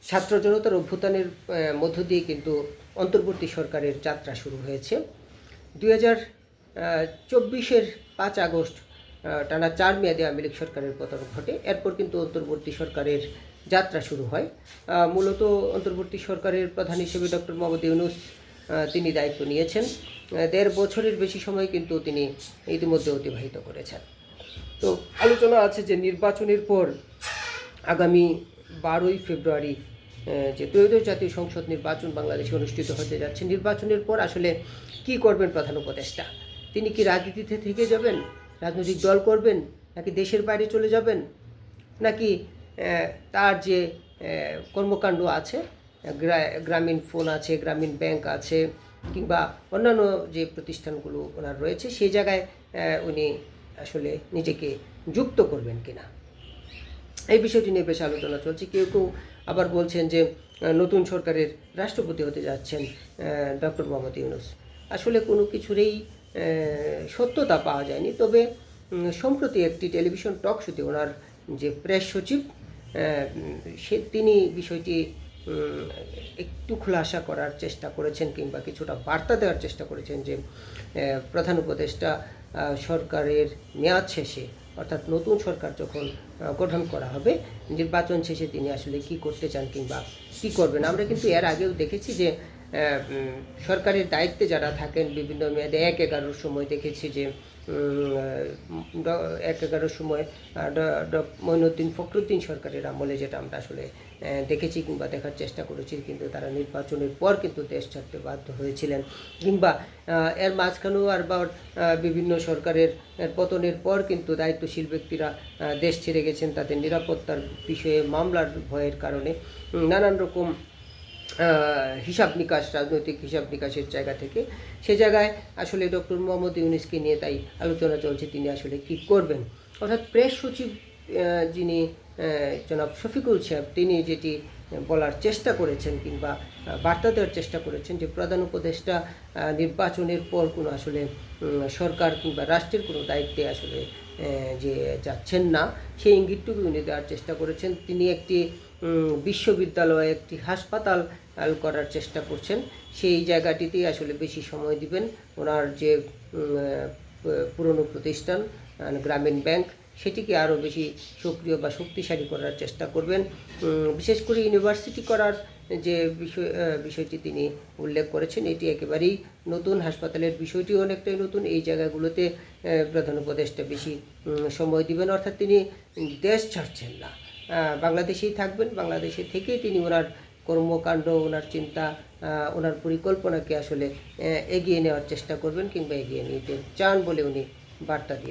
ছাত্র জনতার অভ্যুত্থানের মধ্য দিয়ে কিন্তু অন্তর্বর্তী সরকারের যাত্রা শুরু হয়েছে। 2024-এর 5 আগস্ট টানা 4 মেয়াদে আওয়ামী লীগ সরকারের পতন ঘটে। এরপর কিন্তু অন্তর্বর্তী সরকারের যাত্রা শুরু হয়। মূলত অন্তর্বর্তী সরকারের প্রধান হিসেবে ডক্টর মোহাম্মদ ইউনূস তিনি দায়িত্ব নিয়েছেন। 1.5 বছরের বেশি সময় কিন্তু তিনি ইতিমধ্যে অতিবাহিত করেছেন। তো আলোচনা আছে যে নির্বাচনের পর আগামী 12ই ফেব্রুয়ারি যে ত্রয়োদশ জাতীয় সংসদ নির্বাচন বাংলাদেশে অনুষ্ঠিত হতে যাচ্ছে। নির্বাচনের পর আসলে কি করবেন প্রধান উপদেষ্টা? তিনি কি রাজনীতিতে থেকে যাবেন, রাজনৈতিক দল করবেন, নাকি দেশের বাইরে চলে যাবেন, নাকি তার যে কর্মকাণ্ড আছে, গ্রামীণ ফোন আছে, গ্রামীণ ব্যাংক আছে, কিংবা অন্যান্য যে প্রতিষ্ঠানগুলো ওনার রয়েছে সেই জায়গায় উনি আসলে নিজেকে যুক্ত করবেন কিনা, এই বিষয়টি নিয়ে বেশ আলোচনা চলছে। কেউ কেউ আবার বলছেন যে নতুন সরকারের রাষ্ট্রপতি হতে যাচ্ছেন ডক্টর মোহাম্মদ ইউনূস। আসলে কোনো কিছুরই সত্যতা পাওয়া যায়নি। তবে সম্প্রতি একটি টেলিভিশন টক শোতে ওনার যে প্রেস সচিব তিনি বিষয়টি একটু খোলাসা করার চেষ্টা করেছেন, কিংবা কিছুটা বার্তা দেওয়ার চেষ্টা করেছেন যে প্রধান উপদেষ্টা সরকারের মেয়াদ শেষে, অর্থাৎ নতুন সরকার যখন গঠন করা হবে, নির্বাচন শেষে তিনি আসলে কি করতে চান কিংবা কি করবেন। আমরা কিন্তু এর আগেও দেখেছি যে সরকারের দায়িত্বে যারা থাকেন বিভিন্ন মেয়াদে 1/11 সময় দেখেছি যে 1/11 সময় মঈনুদ্দিন ফখরুদ্দিন সরকারের আমলে যেটা আমরা আসলে দেখেছি কিংবা দেখার চেষ্টা করেছি, কিন্তু তারা নির্বাচনের পর কিন্তু দেশ ছাড়তে বাধ্য হয়েছিলেন। কিংবা এর মাঝখানেও আবার বিভিন্ন সরকারের পতনের পর কিন্তু দায়িত্বশীল ব্যক্তিরা দেশ ছেড়ে গেছেন তাদের নিরাপত্তার বিষয়ে মামলার ভয়ের কারণে। নানান রকম হিসাব নিকাশ, রাজনৈতিক হিসাব নিকাশের জায়গা থেকে সে জায়গায় আসলে ডক্টর মোহাম্মদ ইউনূসকে নিয়ে তাই আলোচনা চলছে তিনি আসলে কি করবেন। অর্থাৎ প্রেস সচিব যিনি জনাব শফিকুল সাহেব, তিনি যেটি বলার চেষ্টা করেছেন কিংবা বার্তা দেওয়ার চেষ্টা করেছেন যে প্রধান উপদেষ্টা নির্বাচনের পর কোনো আসলে সরকার কিংবা রাষ্ট্রের কোনো দায়িত্বে আসলে যে যাচ্ছেন না, সেই ইঙ্গিতটুকু উনি দেওয়ার চেষ্টা করেছেন। তিনি একটি বিশ্ববিদ্যালয়, একটি হাসপাতাল করার চেষ্টা করছেন, সেই জায়গাটিতেই আসলে বেশি সময় দিবেন। ওনার যে পুরনো প্রতিষ্ঠান গ্রামীণ ব্যাংক, সেটিকে আরও বেশি সক্রিয় বা শক্তিশালী করার চেষ্টা করবেন। বিশেষ করে ইউনিভার্সিটি করার যে বিষয়টি তিনি উল্লেখ করেছেন, এটি একেবারেই নতুন। হাসপাতালের বিষয়টি অনেকটাই নতুন। এই জায়গাগুলোতে প্রধান উপদেষ্টা বেশি সময় দিবেন। অর্থাৎ তিনি দেশ ছাড়ছেন না, বাংলাদেশেই থাকবেন। বাংলাদেশে থেকেই তিনি ওনার কর্মকাণ্ড, ওনার চিন্তা, ওনার পরিকল্পনাকে আসলে এগিয়ে নেওয়ার চেষ্টা করবেন কিংবা এগিয়ে নিতে চান বলে উনি বার্তা দিয়ে